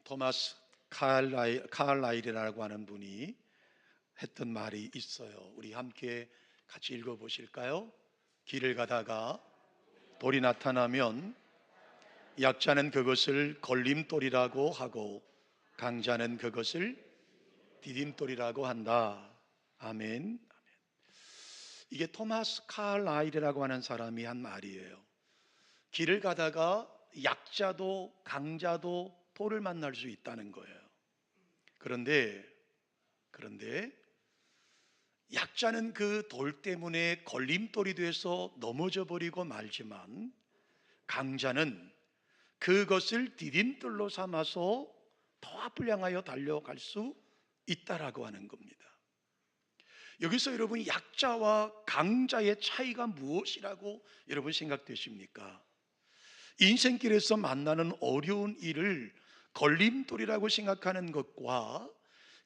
토마스 카를라일이라고 하는 분이 했던 말이 있어요. 우리 함께 같이 읽어보실까요? 길을 가다가 돌이 나타나면 약자는 그것을 걸림돌이라고 하고 강자는 그것을 디딤돌이라고 한다. 아멘. 이게 토마스 카를라일이라고 하는 사람이 한 말이에요. 길을 가다가 약자도 강자도 돌을 만날 수 있다는 거예요. 그런데 약자는 그 돌 때문에 걸림돌이 돼서 넘어져 버리고 말지만 강자는 그것을 디딤돌로 삼아서 더 앞을 향하여 달려갈 수 있다라고 하는 겁니다. 여기서 여러분 약자와 강자의 차이가 무엇이라고 여러분 생각되십니까? 인생길에서 만나는 어려운 일을 걸림돌이라고 생각하는 것과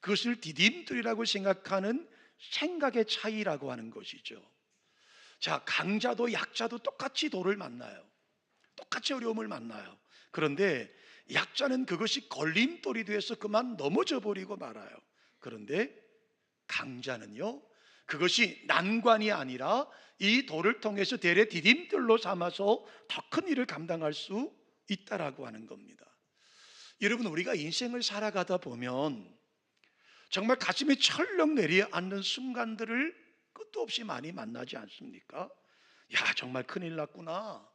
그것을 디딤돌이라고 생각하는 생각의 차이라고 하는 것이죠. 자, 강자도 약자도 똑같이 돌을 만나요. 똑같이 어려움을 만나요. 그런데 약자는 그것이 걸림돌이 돼서 그만 넘어져 버리고 말아요. 그런데 강자는요, 그것이 난관이 아니라 이 돌을 통해서 대래 디딤돌로 삼아서 더 큰 일을 감당할 수 있다라고 하는 겁니다. 여러분, 우리가 인생을 살아가다 보면 정말 가슴이 철렁 내려앉는 순간들을 끝도 없이 많이 만나지 않습니까? 야, 정말 큰일 났구나.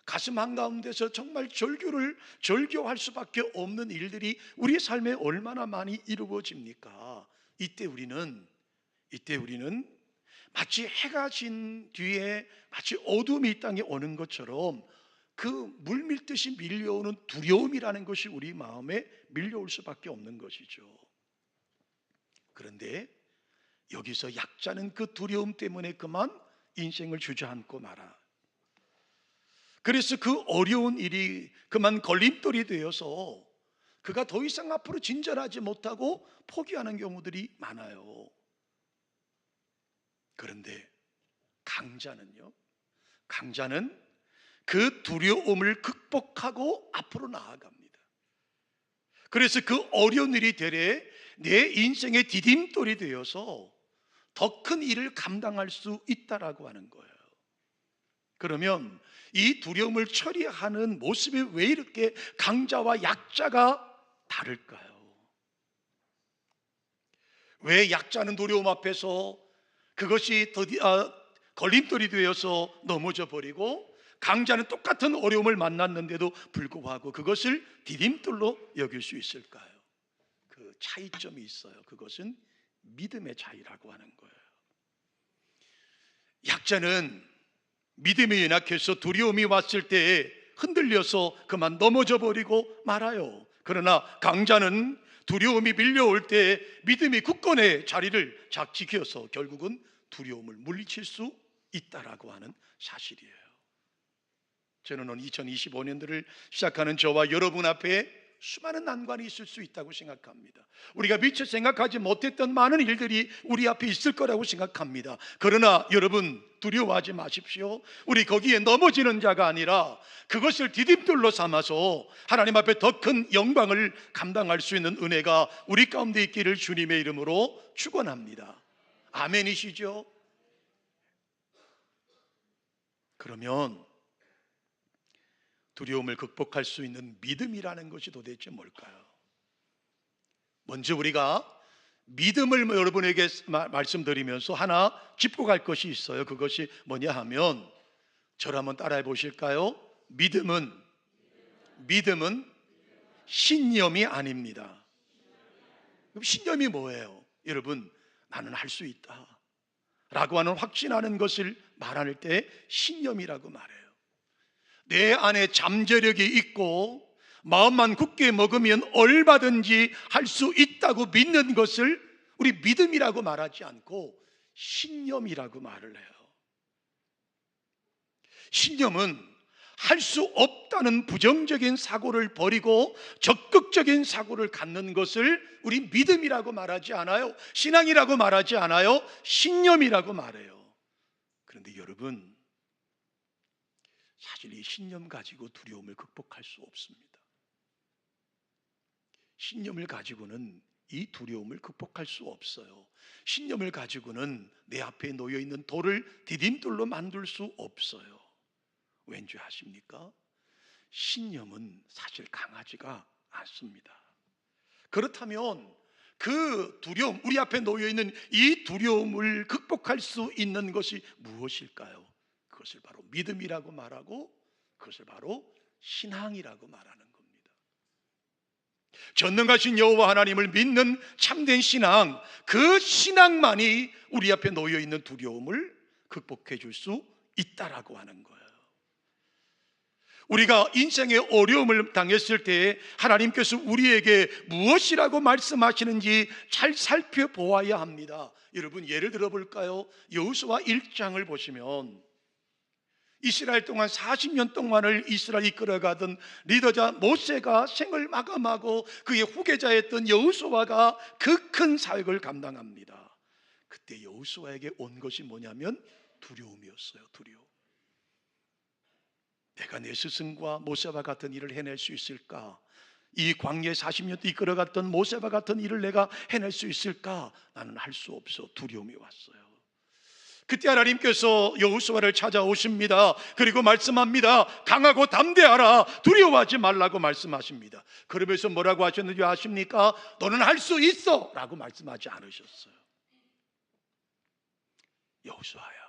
가슴 한가운데서 정말 절규할 수밖에 없는 일들이 우리 삶에 얼마나 많이 이루어집니까? 이때 우리는 마치 해가 진 뒤에 마치 어둠이 이 땅에 오는 것처럼 그 물밀듯이 밀려오는 두려움이라는 것이 우리 마음에 밀려올 수밖에 없는 것이죠. 그런데 여기서 약자는 그 두려움 때문에 그만 인생을 주저앉고 말아. 그래서 그 어려운 일이 그만 걸림돌이 되어서 그가 더 이상 앞으로 진전하지 못하고 포기하는 경우들이 많아요. 그런데 강자는 그 두려움을 극복하고 앞으로 나아갑니다. 그래서 그 어려운 일이 되레 내 인생의 디딤돌이 되어서 더 큰 일을 감당할 수 있다라고 하는 거예요. 그러면 이 두려움을 처리하는 모습이 왜 이렇게 강자와 약자가 다를까요? 왜 약자는 두려움 앞에서 그것이 걸림돌이 되어서 넘어져 버리고 강자는 똑같은 어려움을 만났는데도 불구하고 그것을 디딤돌로 여길 수 있을까요? 그 차이점이 있어요. 그것은 믿음의 차이라고 하는 거예요. 약자는 믿음이 연약해서 두려움이 왔을 때 흔들려서 그만 넘어져 버리고 말아요. 그러나 강자는 두려움이 밀려올 때 믿음이 굳건히 자리를 지켜서 결국은 두려움을 물리칠 수 있다라고 하는 사실이에요. 저는 오늘 2025년도를 시작하는 저와 여러분 앞에 수많은 난관이 있을 수 있다고 생각합니다. 우리가 미처 생각하지 못했던 많은 일들이 우리 앞에 있을 거라고 생각합니다. 그러나 여러분 두려워하지 마십시오. 우리 거기에 넘어지는 자가 아니라 그것을 디딤돌로 삼아서 하나님 앞에 더 큰 영광을 감당할 수 있는 은혜가 우리 가운데 있기를 주님의 이름으로 축원합니다. 아멘이시죠? 그러면 두려움을 극복할 수 있는 믿음이라는 것이 도대체 뭘까요? 먼저 우리가 믿음을 여러분에게 말씀드리면서 하나 짚고 갈 것이 있어요. 그것이 뭐냐 하면 저를 한번 따라해 보실까요? 믿음은 신념이 아닙니다. 그럼 신념이 뭐예요? 여러분, 나는 할 수 있다 라고 하는 확신하는 것을 말할 때 신념이라고 말해요. 내 안에 잠재력이 있고 마음만 굳게 먹으면 얼마든지 할 수 있다고 믿는 것을 우리 믿음이라고 말하지 않고 신념이라고 말을 해요. 신념은 할 수 없다는 부정적인 사고를 버리고 적극적인 사고를 갖는 것을 우리 믿음이라고 말하지 않아요. 신앙이라고 말하지 않아요. 신념이라고 말해요. 그런데 여러분, 사실 이 신념 가지고 두려움을 극복할 수 없습니다. 신념을 가지고는 이 두려움을 극복할 수 없어요. 신념을 가지고는 내 앞에 놓여 있는 돌을 디딤돌로 만들 수 없어요. 왠지 아십니까? 신념은 사실 강하지가 않습니다. 그렇다면 그 두려움, 우리 앞에 놓여 있는 이 두려움을 극복할 수 있는 것이 무엇일까요? 그것을 바로 믿음이라고 말하고, 그것을 바로 신앙이라고 말하는 겁니다. 전능하신 여호와 하나님을 믿는 참된 신앙, 그 신앙만이 우리 앞에 놓여 있는 두려움을 극복해 줄 수 있다라고 하는 거예요. 우리가 인생의 어려움을 당했을 때 하나님께서 우리에게 무엇이라고 말씀하시는지 잘 살펴보아야 합니다. 여러분, 예를 들어 볼까요? 여호수아 1장을 보시면 이스라엘 동안 40년 동안을 이스라엘 이끌어가던 리더자 모세가 생을 마감하고 그의 후계자였던 여호수아가 그 큰 사역을 감당합니다. 그때 여호수아에게 온 것이 뭐냐면 두려움이었어요. 두려움. 내가 내 스승과 모세와 같은 일을 해낼 수 있을까? 이 광야에 40년 이끌어갔던 모세와 같은 일을 내가 해낼 수 있을까? 나는 할 수 없어. 두려움이 왔어요. 그때 하나님께서 여호수아를 찾아오십니다. 그리고 말씀합니다. 강하고 담대하라. 두려워하지 말라고 말씀하십니다. 그러면서 뭐라고 하셨는지 아십니까? 너는 할 수 있어 라고 말씀하지 않으셨어요. 여호수아야,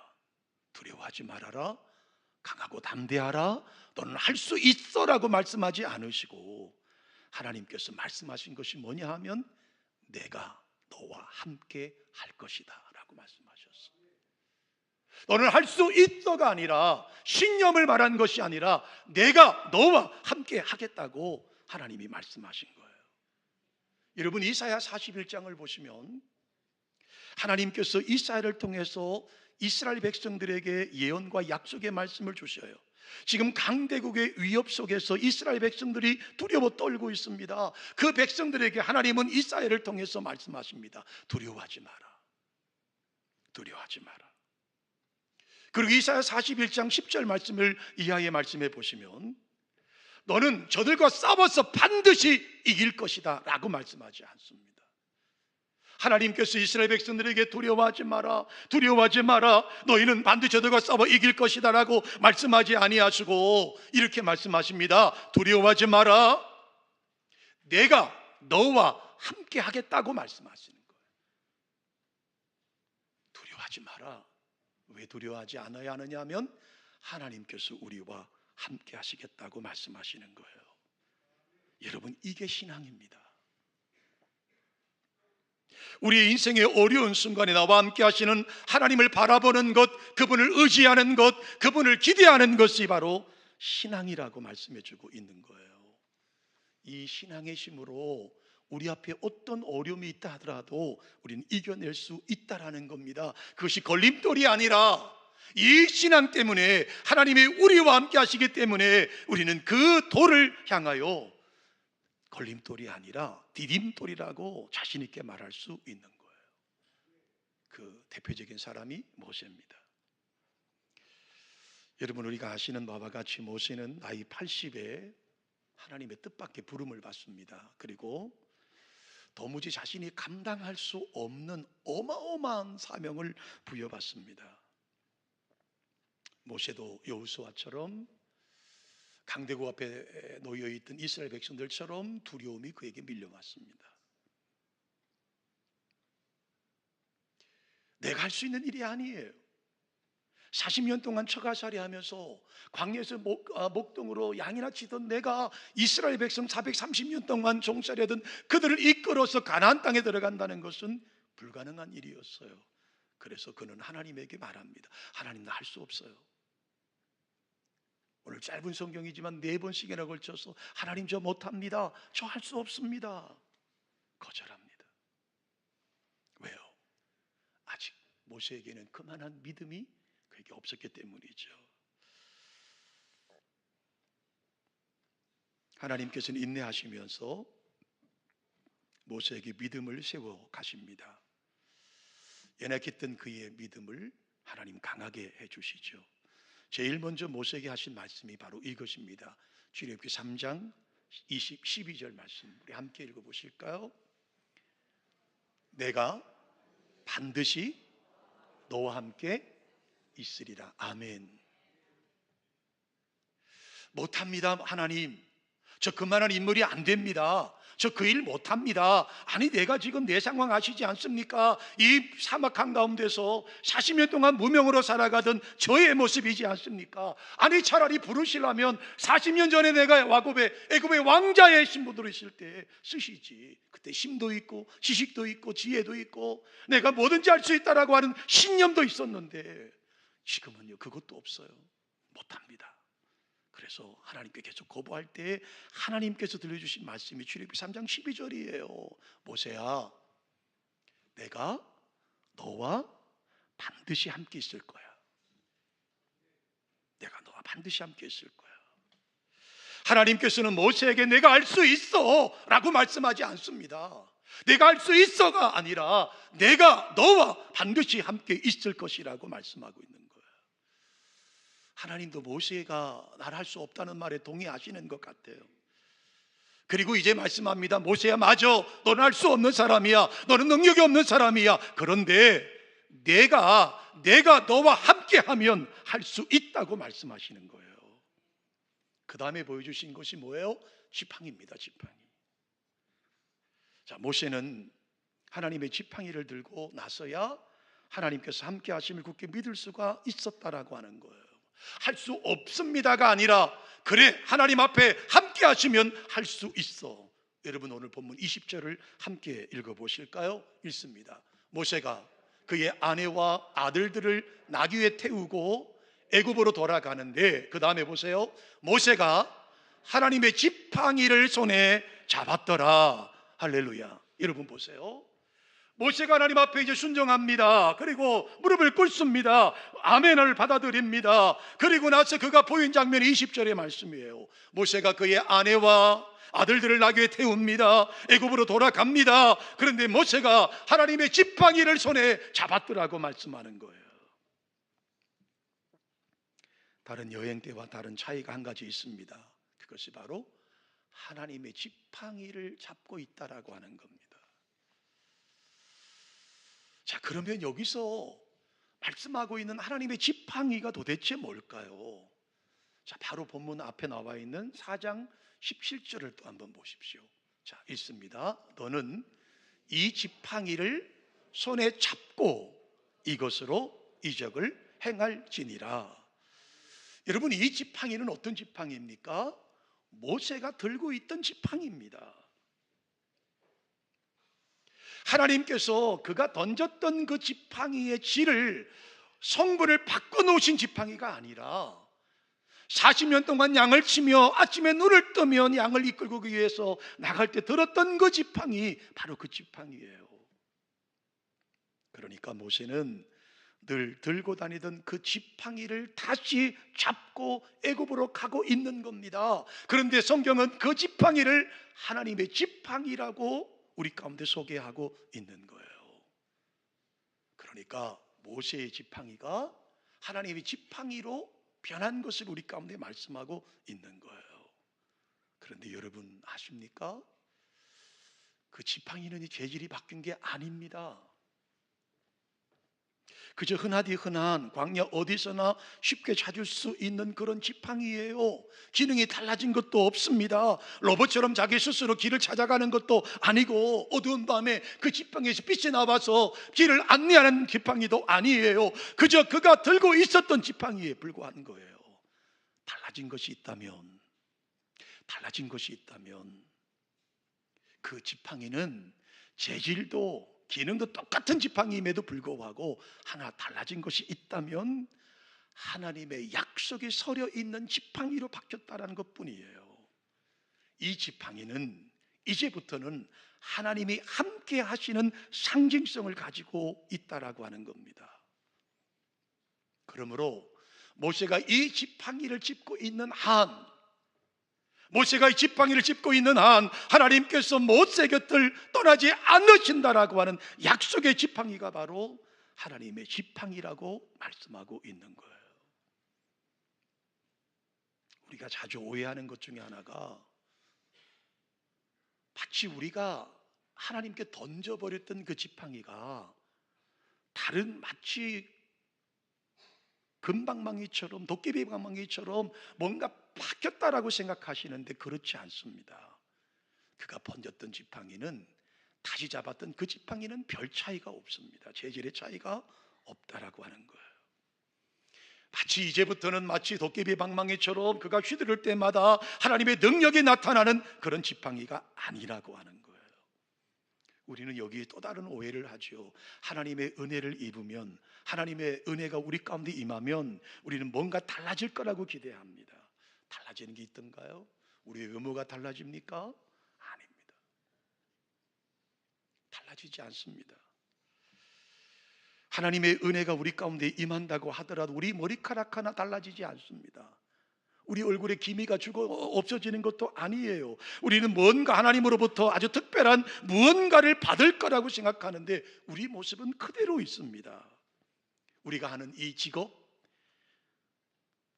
두려워하지 말아라. 강하고 담대하라. 너는 할 수 있어 라고 말씀하지 않으시고 하나님께서 말씀하신 것이 뭐냐 하면 내가 너와 함께 할 것이다 라고 말씀하셨어요. 너는 할 수 있어가 아니라, 신념을 말한 것이 아니라 내가 너와 함께 하겠다고 하나님이 말씀하신 거예요. 여러분, 이사야 41장을 보시면 하나님께서 이사야를 통해서 이스라엘 백성들에게 예언과 약속의 말씀을 주셔요. 지금 강대국의 위협 속에서 이스라엘 백성들이 두려워 떨고 있습니다. 그 백성들에게 하나님은 이사야를 통해서 말씀하십니다. 두려워하지 마라. 두려워하지 마라. 그리고 이사야 41장 10절 말씀을 이하의 말씀해 보시면 너는 저들과 싸워서 반드시 이길 것이다 라고 말씀하지 않습니다. 하나님께서 이스라엘 백성들에게 두려워하지 마라, 두려워하지 마라, 너희는 반드시 저들과 싸워 이길 것이다 라고 말씀하지 아니하시고 이렇게 말씀하십니다. 두려워하지 마라, 내가 너와 함께 하겠다고 말씀하시는 거예요. 두려워하지 마라. 왜 두려워하지 않아야 하느냐 하면 하나님께서 우리와 함께 하시겠다고 말씀하시는 거예요. 여러분, 이게 신앙입니다. 우리의 인생의 어려운 순간에 나와 함께 하시는 하나님을 바라보는 것, 그분을 의지하는 것, 그분을 기대하는 것이 바로 신앙이라고 말씀해주고 있는 거예요. 이 신앙의 힘으로 우리 앞에 어떤 어려움이 있다 하더라도 우리는 이겨낼 수 있다라는 겁니다. 그것이 걸림돌이 아니라 이 신앙 때문에, 하나님이 우리와 함께 하시기 때문에 우리는 그 돌을 향하여 걸림돌이 아니라 디딤돌이라고 자신 있게 말할 수 있는 거예요. 그 대표적인 사람이 모세입니다. 여러분, 우리가 아시는 바와 같이 모세는 나이 80에 하나님의 뜻밖의 부름을 받습니다. 그리고 도무지 자신이 감당할 수 없는 어마어마한 사명을 부여받습니다. 모세도 여호수아처럼 강대국 앞에 놓여있던 이스라엘 백성들처럼 두려움이 그에게 밀려왔습니다. 내가 할 수 있는 일이 아니에요. 40년 동안 처가살이 하면서 광야에서 목동으로 양이나 치던 내가 이스라엘 백성 430년 동안 종살이하던 그들을 이끌어서 가나안 땅에 들어간다는 것은 불가능한 일이었어요. 그래서 그는 하나님에게 말합니다. 하나님, 나 할 수 없어요. 오늘 짧은 성경이지만 4번씩이나 걸쳐서 하나님, 저 못합니다. 저 할 수 없습니다. 거절합니다. 왜요? 아직 모세에게는 그만한 믿음이 그에게 없었기 때문이죠. 하나님께서는 인내하시면서 모세에게 믿음을 세워 가십니다. 연약했던 그의 믿음을 하나님 강하게 해주시죠. 제일 먼저 모세에게 하신 말씀이 바로 이것입니다. 출애굽기 3장 12절 말씀 우리 함께 읽어보실까요? 내가 반드시 너와 함께 있으리라. 아멘. 못합니다 하나님, 저 그만한 인물이 안 됩니다, 저 그 일 못합니다. 아니 내가 지금 내 상황 아시지 않습니까? 이 사막 한가운데서 40년 동안 무명으로 살아가던 저의 모습이지 않습니까? 아니 차라리 부르시려면 40년 전에 내가 애굽의 왕자의 신분으로 있을 때 쓰시지. 그때 힘도 있고 지식도 있고 지혜도 있고 내가 뭐든지 할 수 있다라고 하는 신념도 있었는데 지금은요 그것도 없어요. 못합니다. 그래서 하나님께 계속 거부할 때 하나님께서 들려주신 말씀이 출애굽기 3장 12절이에요. 모세야, 내가 너와 반드시 함께 있을 거야. 내가 너와 반드시 함께 있을 거야. 하나님께서는 모세에게 내가 알 수 있어 라고 말씀하지 않습니다. 내가 알 수 있어가 아니라 내가 너와 반드시 함께 있을 것이라고 말씀하고 있는 거예요. 하나님도 모세가 날 할 수 없다는 말에 동의하시는 것 같아요. 그리고 이제 말씀합니다. 모세야, 맞아, 너는 할 수 없는 사람이야, 너는 능력이 없는 사람이야. 그런데 내가 너와 함께하면 할 수 있다고 말씀하시는 거예요. 그 다음에 보여주신 것이 뭐예요? 지팡이입니다. 지팡이. 자, 모세는 하나님의 지팡이를 들고 나서야 하나님께서 함께 하심을 굳게 믿을 수가 있었다라고 하는 거예요. 할 수 없습니다가 아니라 그래, 하나님 앞에 함께 하시면 할 수 있어. 여러분 오늘 본문 20절을 함께 읽어보실까요? 읽습니다. 모세가 그의 아내와 아들들을 나귀 위에 태우고 애굽으로 돌아가는데 그 다음에 보세요. 모세가 하나님의 지팡이를 손에 잡았더라. 할렐루야. 여러분 보세요. 모세가 하나님 앞에 이제 순종합니다. 그리고 무릎을 꿇습니다. 아멘을 받아들입니다. 그리고 나서 그가 보인 장면이 20절의 말씀이에요. 모세가 그의 아내와 아들들을 나귀에 태웁니다. 애굽으로 돌아갑니다. 그런데 모세가 하나님의 지팡이를 손에 잡았더라고 말씀하는 거예요. 다른 여행 때와 다른 차이가 한 가지 있습니다. 그것이 바로 하나님의 지팡이를 잡고 있다라고 하는 겁니다. 자, 그러면 여기서 말씀하고 있는 하나님의 지팡이가 도대체 뭘까요? 자, 바로 본문 앞에 나와 있는 4장 17절을 또 한번 보십시오. 자, 읽습니다. 너는 이 지팡이를 손에 잡고 이것으로 이적을 행할지니라. 여러분, 이 지팡이는 어떤 지팡이입니까? 모세가 들고 있던 지팡이입니다. 하나님께서 그가 던졌던 그 지팡이의 질을, 성분을 바꿔놓으신 지팡이가 아니라 40년 동안 양을 치며 아침에 눈을 뜨면 양을 이끌고 위해서 나갈 때 들었던 그 지팡이, 바로 그 지팡이예요. 그러니까 모세는 늘 들고 다니던 그 지팡이를 다시 잡고 애굽으로 가고 있는 겁니다. 그런데 성경은 그 지팡이를 하나님의 지팡이라고 우리 가운데 소개하고 있는 거예요. 그러니까 모세의 지팡이가 하나님의 지팡이로 변한 것을 우리 가운데 말씀하고 있는 거예요. 그런데 여러분 아십니까? 그 지팡이는 이 재질이 바뀐 게 아닙니다. 그저 흔하디 흔한 광야 어디서나 쉽게 찾을 수 있는 그런 지팡이예요. 기능이 달라진 것도 없습니다. 로봇처럼 자기 스스로 길을 찾아가는 것도 아니고 어두운 밤에 그 지팡이에서 빛이 나와서 길을 안내하는 지팡이도 아니에요. 그저 그가 들고 있었던 지팡이에 불과한 거예요. 달라진 것이 있다면 그 지팡이는 재질도 기능도 똑같은 지팡이임에도 불구하고 하나 달라진 것이 있다면 하나님의 약속이 서려 있는 지팡이로 바뀌었다는 것뿐이에요. 이 지팡이는 이제부터는 하나님이 함께 하시는 상징성을 가지고 있다라고 하는 겁니다. 그러므로 모세가 이 지팡이를 짚고 있는 한, 하나님께서 모세 곁을 떠나지 않으신다라고 하는 약속의 지팡이가 바로 하나님의 지팡이라고 말씀하고 있는 거예요. 우리가 자주 오해하는 것 중에 하나가 마치 우리가 하나님께 던져버렸던 그 지팡이가 다른 마치 금방망이처럼, 도깨비 방망이처럼 뭔가 바뀌었다라고 생각하시는데 그렇지 않습니다. 그가 던졌던 지팡이는, 다시 잡았던 그 지팡이는 별 차이가 없습니다. 재질의 차이가 없다라고 하는 거예요. 마치 이제부터는 마치 도깨비 방망이처럼 그가 휘두를 때마다 하나님의 능력이 나타나는 그런 지팡이가 아니라고 하는 거예요. 우리는 여기에 또 다른 오해를 하죠. 하나님의 은혜를 입으면, 하나님의 은혜가 우리 가운데 임하면 우리는 뭔가 달라질 거라고 기대합니다. 달라지는 게 있던가요? 우리의 의무가 달라집니까? 아닙니다. 달라지지 않습니다. 하나님의 은혜가 우리 가운데 임한다고 하더라도 우리 머리카락 하나 달라지지 않습니다. 우리 얼굴에 기미가 없어지는 것도 아니에요. 우리는 뭔가 하나님으로부터 아주 특별한 무언가를 받을 거라고 생각하는데 우리 모습은 그대로 있습니다. 우리가 하는 이 직업,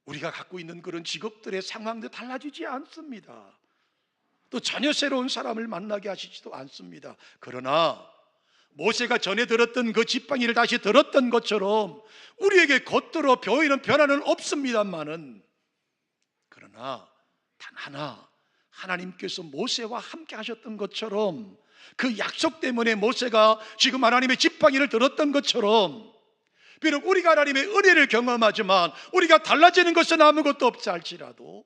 우리가 갖고 있는 그런 직업들의 상황도 달라지지 않습니다. 또 전혀 새로운 사람을 만나게 하시지도 않습니다. 그러나 모세가 전에 들었던 그 지팡이를 다시 들었던 것처럼 우리에게 겉으로 보이는 변화는 없습니다만은, 그러나 단 하나, 하나님께서 모세와 함께 하셨던 것처럼, 그 약속 때문에 모세가 지금 하나님의 지팡이를 들었던 것처럼, 비록 우리가 하나님의 은혜를 경험하지만 우리가 달라지는 것은 아무것도 없지 할지라도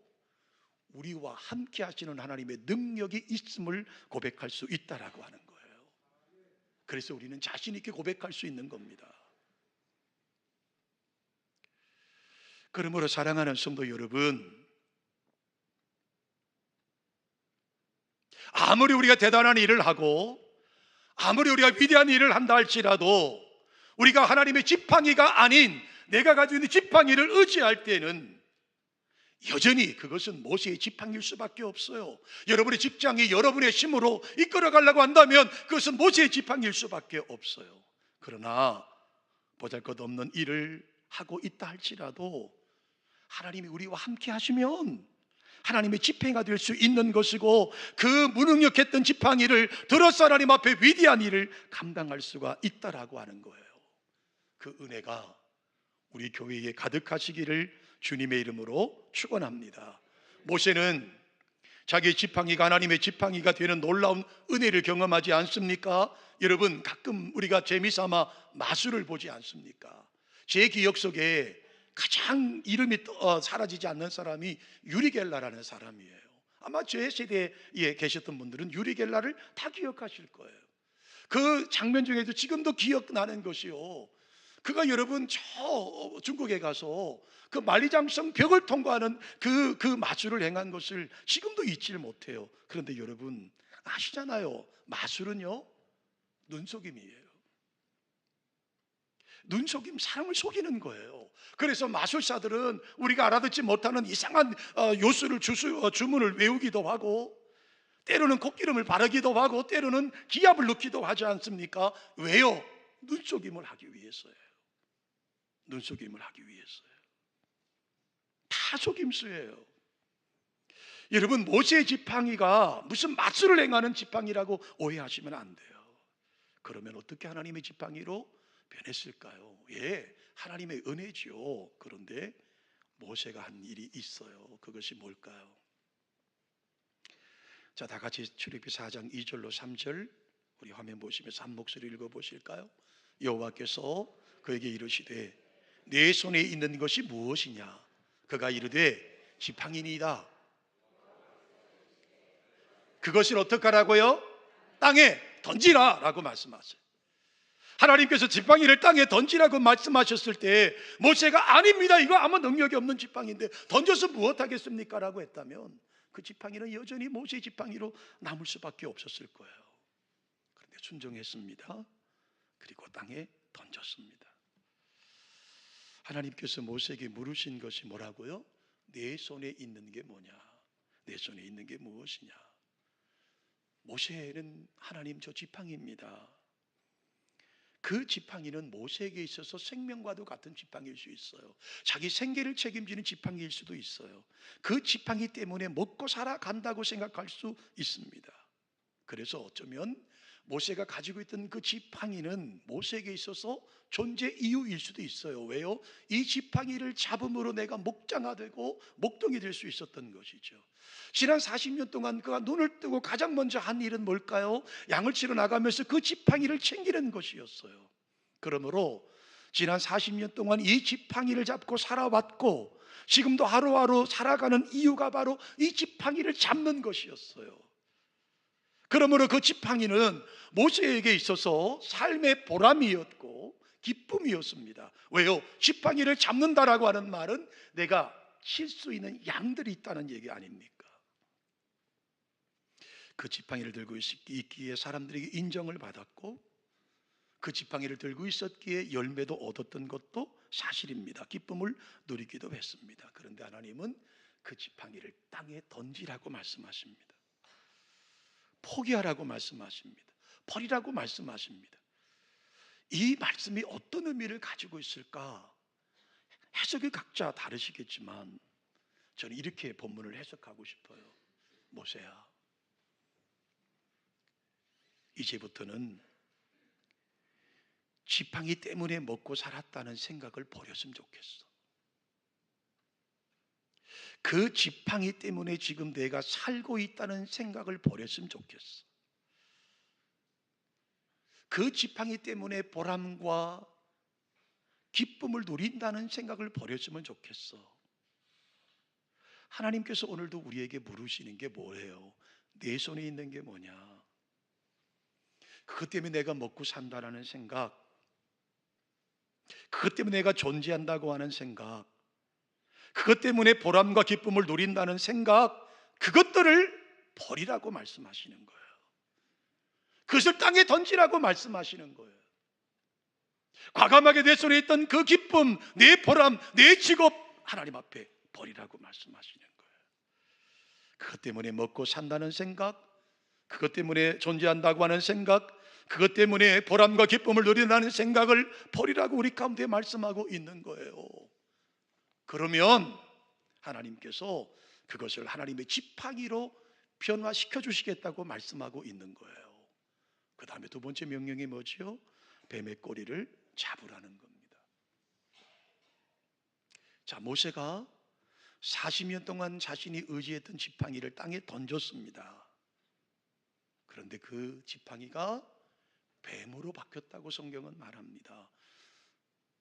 우리와 함께 하시는 하나님의 능력이 있음을 고백할 수 있다라고 하는 거예요. 그래서 우리는 자신 있게 고백할 수 있는 겁니다. 그러므로 사랑하는 성도 여러분, 아무리 우리가 대단한 일을 하고 아무리 우리가 위대한 일을 한다 할지라도 우리가 하나님의 지팡이가 아닌 내가 가지고 있는 지팡이를 의지할 때는 여전히 그것은 모세의 지팡이일 수밖에 없어요. 여러분의 직장이 여러분의 힘으로 이끌어 가려고 한다면 그것은 모세의 지팡이일 수밖에 없어요. 그러나 보잘것없는 일을 하고 있다 할지라도 하나님이 우리와 함께 하시면 하나님의 지팡이가 될 수 있는 것이고, 그 무능력했던 지팡이를 들어서 하나님 앞에 위대한 일을 감당할 수가 있다라고 하는 거예요. 그 은혜가 우리 교회에 가득하시기를 주님의 이름으로 축원합니다. 모세는 자기의 지팡이가 하나님의 지팡이가 되는 놀라운 은혜를 경험하지 않습니까? 여러분, 가끔 우리가 재미삼아 마술을 보지 않습니까? 제 기억 속에 가장 이름이 사라지지 않는 사람이 유리 겔라라는 사람이에요. 아마 제 세대에 계셨던 분들은 유리 겔라를 다 기억하실 거예요. 그 장면 중에도 지금도 기억나는 것이요, 그가 여러분 저 중국에 가서 그 만리장성 벽을 통과하는 그 마술을 행한 것을 지금도 잊지를 못해요. 그런데 여러분 아시잖아요, 마술은요 눈속임이에요. 눈속임, 사람을 속이는 거예요. 그래서 마술사들은 우리가 알아듣지 못하는 이상한 요술을 주문을 외우기도 하고, 때로는 콧기름을 바르기도 하고, 때로는 기압을 넣기도 하지 않습니까? 왜요? 눈속임을 하기 위해서예요. 눈속임을 하기 위해서예요. 다 속임수예요. 여러분, 모세의 지팡이가 무슨 마술을 행하는 지팡이라고 오해하시면 안 돼요. 그러면 어떻게 하나님의 지팡이로 변했을까요? 예, 하나님의 은혜지요. 그런데 모세가 한 일이 있어요. 그것이 뭘까요? 자, 다 같이 출애굽기 4장 2절로 3절 우리 화면 보시면서 한 목소리 읽어보실까요? 여호와께서 그에게 이르시되 내 손에 있는 것이 무엇이냐? 그가 이르되 지팡이니이다. 그것을 어떻게 하라고요? 땅에 던지라 라고 말씀하세요. 하나님께서 지팡이를 땅에 던지라고 말씀하셨을 때 모세가 아닙니다, 이거 아무 능력이 없는 지팡이인데 던져서 무엇하겠습니까? 라고 했다면 그 지팡이는 여전히 모세의 지팡이로 남을 수밖에 없었을 거예요. 그런데 순종했습니다. 그리고 땅에 던졌습니다. 하나님께서 모세에게 물으신 것이 뭐라고요? 내 손에 있는 게 뭐냐? 내 손에 있는 게 무엇이냐? 모세는 하나님 저 지팡이입니다. 그 지팡이는 모세에게 있어서 생명과도 같은 지팡이일 수 있어요. 자기 생계를 책임지는 지팡이일 수도 있어요. 그 지팡이 때문에 먹고 살아간다고 생각할 수 있습니다. 그래서 어쩌면 모세가 가지고 있던 그 지팡이는 모세에게 있어서 존재 이유일 수도 있어요. 왜요? 이 지팡이를 잡음으로 내가 목자가 되고 목동이 될 수 있었던 것이죠. 지난 40년 동안 그가 눈을 뜨고 가장 먼저 한 일은 뭘까요? 양을 치러 나가면서 그 지팡이를 챙기는 것이었어요. 그러므로 지난 40년 동안 이 지팡이를 잡고 살아왔고 지금도 하루하루 살아가는 이유가 바로 이 지팡이를 잡는 것이었어요. 그러므로 그 지팡이는 모세에게 있어서 삶의 보람이었고 기쁨이었습니다. 왜요? 지팡이를 잡는다라고 하는 말은 내가 칠 수 있는 양들이 있다는 얘기 아닙니까? 그 지팡이를 들고 있기에 사람들에게 인정을 받았고 그 지팡이를 들고 있었기에 열매도 얻었던 것도 사실입니다. 기쁨을 누리기도 했습니다. 그런데 하나님은 그 지팡이를 땅에 던지라고 말씀하십니다. 포기하라고 말씀하십니다. 버리라고 말씀하십니다. 이 말씀이 어떤 의미를 가지고 있을까? 해석이 각자 다르시겠지만 저는 이렇게 본문을 해석하고 싶어요. 모세야, 이제부터는 지팡이 때문에 먹고 살았다는 생각을 버렸으면 좋겠어. 그 지팡이 때문에 지금 내가 살고 있다는 생각을 버렸으면 좋겠어. 그 지팡이 때문에 보람과 기쁨을 누린다는 생각을 버렸으면 좋겠어. 하나님께서 오늘도 우리에게 물으시는 게 뭐예요? 내 손에 있는 게 뭐냐? 그것 때문에 내가 먹고 산다라는 생각, 그것 때문에 내가 존재한다고 하는 생각, 그것 때문에 보람과 기쁨을 누린다는 생각, 그것들을 버리라고 말씀하시는 거예요. 그것을 땅에 던지라고 말씀하시는 거예요. 과감하게 내 손에 있던 그 기쁨, 내 보람, 내 직업 하나님 앞에 버리라고 말씀하시는 거예요. 그것 때문에 먹고 산다는 생각, 그것 때문에 존재한다고 하는 생각, 그것 때문에 보람과 기쁨을 누린다는 생각을 버리라고 우리 가운데 말씀하고 있는 거예요. 그러면 하나님께서 그것을 하나님의 지팡이로 변화시켜 주시겠다고 말씀하고 있는 거예요. 그 다음에 두 번째 명령이 뭐지요? 뱀의 꼬리를 잡으라는 겁니다. 자, 모세가 40년 동안 자신이 의지했던 지팡이를 땅에 던졌습니다. 그런데 그 지팡이가 뱀으로 바뀌었다고 성경은 말합니다.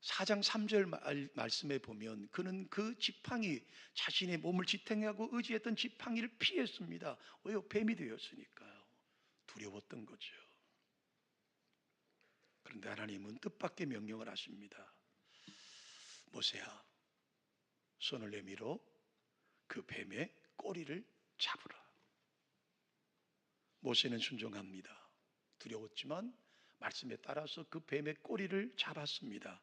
4장 3절 말씀에 보면 그는 그 지팡이, 자신의 몸을 지탱하고 의지했던 지팡이를 피했습니다. 왜요? 뱀이 되었으니까요. 두려웠던 거죠. 그런데 하나님은 뜻밖의 명령을 하십니다. 모세야, 손을 내밀어 그 뱀의 꼬리를 잡으라. 모세는 순종합니다. 두려웠지만 말씀에 따라서 그 뱀의 꼬리를 잡았습니다.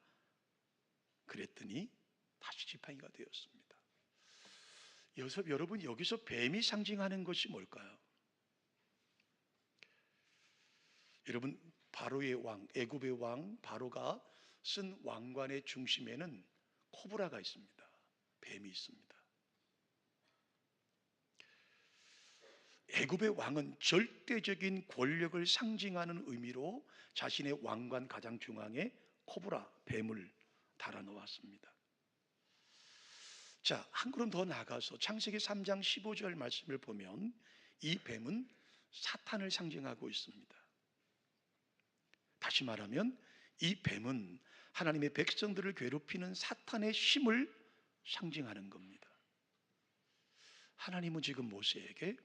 그랬더니 다시 지팡이가 되었습니다. 여러분, 여기서 뱀이 상징하는 것이 뭘까요? 여러분, 바로의 왕, 애굽의 왕 바로가 쓴 왕관의 중심에는 코브라가 있습니다. 뱀이 있습니다. 애굽의 왕은 절대적인 권력을 상징하는 의미로 자신의 왕관 가장 중앙에 코브라, 뱀을 달아놓았습니다. 자, 한 걸음 더 나가서 창세기 3장 15절 말씀을 보면 이 뱀은 사탄을 상징하고 있습니다. 다시 말하면 이 뱀은 하나님의 백성들을 괴롭히는 사탄의 힘을 상징하는 겁니다. 하나님은 지금 모세에게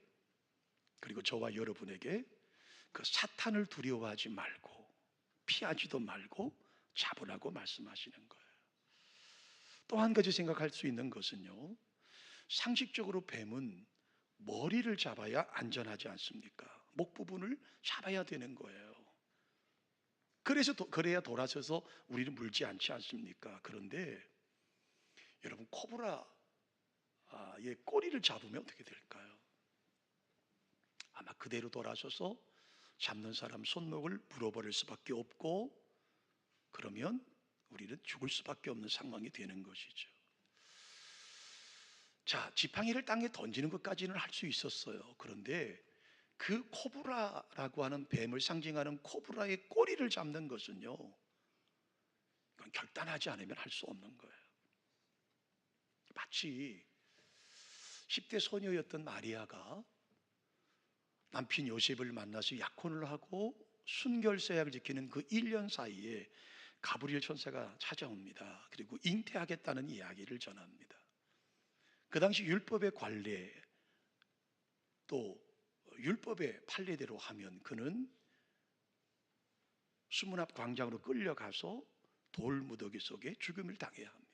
그리고 저와 여러분에게 그 사탄을 두려워하지 말고 피하지도 말고 잡으라고 말씀하시는 거예요. 또 한 가지 생각할 수 있는 것은요, 상식적으로 뱀은 머리를 잡아야 안전하지 않습니까? 목 부분을 잡아야 되는 거예요. 그래야 돌아서서 우리를 물지 않지 않습니까? 그런데 여러분, 코브라의 꼬리를 잡으면 어떻게 될까요? 아마 그대로 돌아서서 잡는 사람 손목을 물어버릴 수밖에 없고, 그러면 우리는 죽을 수밖에 없는 상황이 되는 것이죠. 자, 지팡이를 땅에 던지는 것까지는 할 수 있었어요. 그런데 그 코브라라고 하는 뱀을 상징하는 코브라의 꼬리를 잡는 것은요, 그건 결단하지 않으면 할 수 없는 거예요. 마치 10대 소녀였던 마리아가 남편 요셉을 만나서 약혼을 하고 순결세약을 지키는 그 1년 사이에 가브리엘 천사가 찾아옵니다. 그리고 잉태하겠다는 이야기를 전합니다. 그 당시 율법의 관례, 또 율법의 판례대로 하면 그는 수문 앞 광장으로 끌려가서 돌무더기 속에 죽음을 당해야 합니다.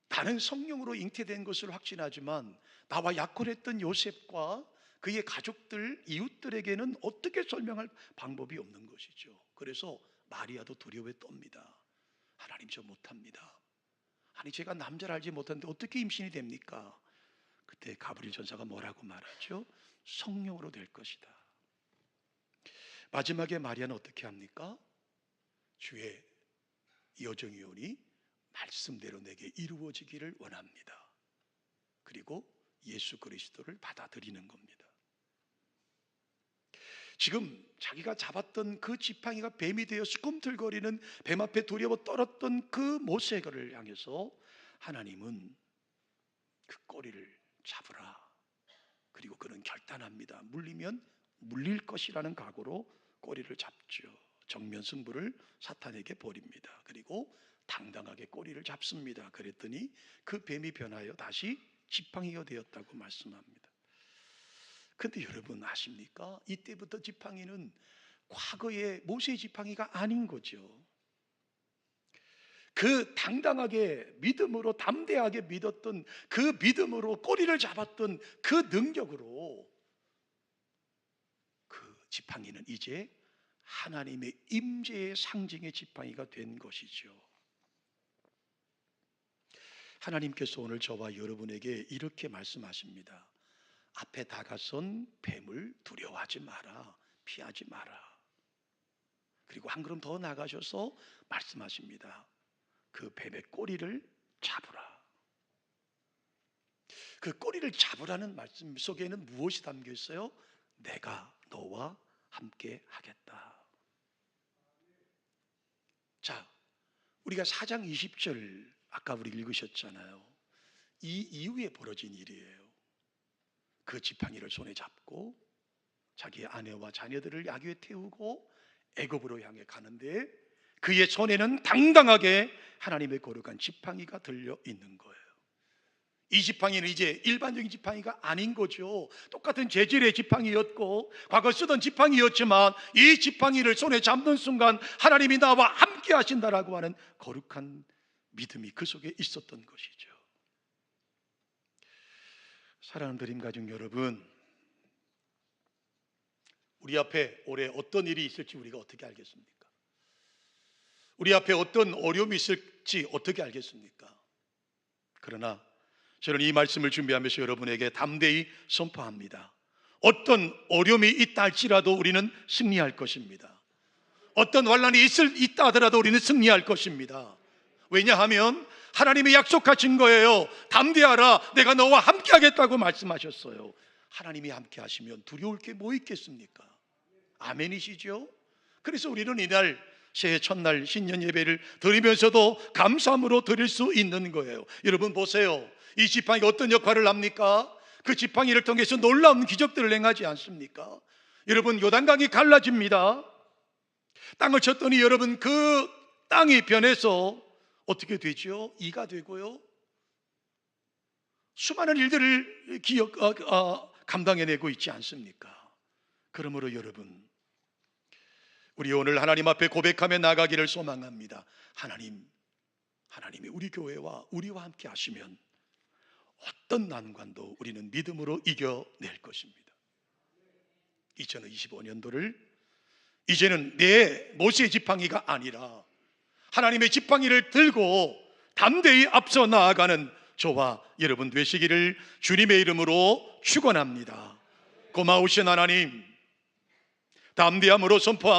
나는 성령으로 잉태된 것을 확신하지만 나와 약혼했던 요셉과 그의 가족들, 이웃들에게는 어떻게 설명할 방법이 없는 것이죠. 그래서 마리아도 두려움에 떱니다. 하나님, 저 못합니다. 아니, 제가 남자를 알지 못하는데 어떻게 임신이 됩니까? 그때 가브리엘 전사가 뭐라고 말하죠? 성령으로 될 것이다. 마지막에 마리아는 어떻게 합니까? 주의 여정이 오니 말씀대로 내게 이루어지기를 원합니다. 그리고 예수 그리스도를 받아들이는 겁니다. 지금 자기가 잡았던 그 지팡이가 뱀이 되어 꿈틀거리는 뱀 앞에 두려워 떨었던 그 모세를 향해서 하나님은 그 꼬리를 잡으라. 그리고 그는 결단합니다. 물리면 물릴 것이라는 각오로 꼬리를 잡죠. 정면 승부를 사탄에게 벌입니다. 그리고 당당하게 꼬리를 잡습니다. 그랬더니 그 뱀이 변하여 다시 지팡이가 되었다고 말씀합니다. 근데 여러분 아십니까? 이때부터 지팡이는 과거의 모세의 지팡이가 아닌 거죠. 그 당당하게 믿음으로 담대하게 믿었던 그 믿음으로 꼬리를 잡았던 그 능력으로 그 지팡이는 이제 하나님의 임재의 상징의 지팡이가 된 것이죠. 하나님께서 오늘 저와 여러분에게 이렇게 말씀하십니다. 앞에 다가선 뱀을 두려워하지 마라, 피하지 마라. 그리고 한 걸음 더 나가셔서 말씀하십니다. 그 뱀의 꼬리를 잡으라. 그 꼬리를 잡으라는 말씀 속에는 무엇이 담겨 있어요? 내가 너와 함께 하겠다. 자, 우리가 4장 20절 아까 우리 읽으셨잖아요. 이 이후에 벌어진 일이에요. 그 지팡이를 손에 잡고 자기의 아내와 자녀들을 야기에 태우고 애굽으로 향해 가는데 그의 손에는 당당하게 하나님의 거룩한 지팡이가 들려 있는 거예요. 이 지팡이는 이제 일반적인 지팡이가 아닌 거죠. 똑같은 재질의 지팡이였고 과거 쓰던 지팡이였지만 이 지팡이를 손에 잡는 순간 하나님이 나와 함께 하신다라고 하는 거룩한 믿음이 그 속에 있었던 것이죠. 사랑하는 드림 가족 여러분, 우리 앞에 올해 어떤 일이 있을지 우리가 어떻게 알겠습니까? 우리 앞에 어떤 어려움이 있을지 어떻게 알겠습니까? 그러나 저는 이 말씀을 준비하면서 여러분에게 담대히 선포합니다. 어떤 어려움이 있다 할지라도 우리는 승리할 것입니다. 어떤 환난이 있다 하더라도 우리는 승리할 것입니다. 왜냐하면 하나님이 약속하신 거예요. 담대하라, 내가 너와 함께 하겠다고 말씀하셨어요. 하나님이 함께 하시면 두려울 게 뭐 있겠습니까? 아멘이시죠? 그래서 우리는 이날 새해 첫날 신년 예배를 드리면서도 감사함으로 드릴 수 있는 거예요. 여러분 보세요. 이 지팡이가 어떤 역할을 합니까? 그 지팡이를 통해서 놀라운 기적들을 행하지 않습니까? 여러분 요단강이 갈라집니다. 땅을 쳤더니 여러분 그 땅이 변해서 어떻게 되죠? 이가 되고요. 수많은 일들을 감당해내고 있지 않습니까? 그러므로 여러분 우리 오늘 하나님 앞에 고백하며 나가기를 소망합니다. 하나님이 우리 교회와 우리와 함께 하시면 어떤 난관도 우리는 믿음으로 이겨낼 것입니다. 2025년도를 이제는 내 모세의 지팡이가 아니라 하나님의 지팡이를 들고 담대히 앞서 나아가는 저와 여러분 되시기를 주님의 이름으로 축원합니다. 고마우신 하나님, 담대함으로 선포합니다.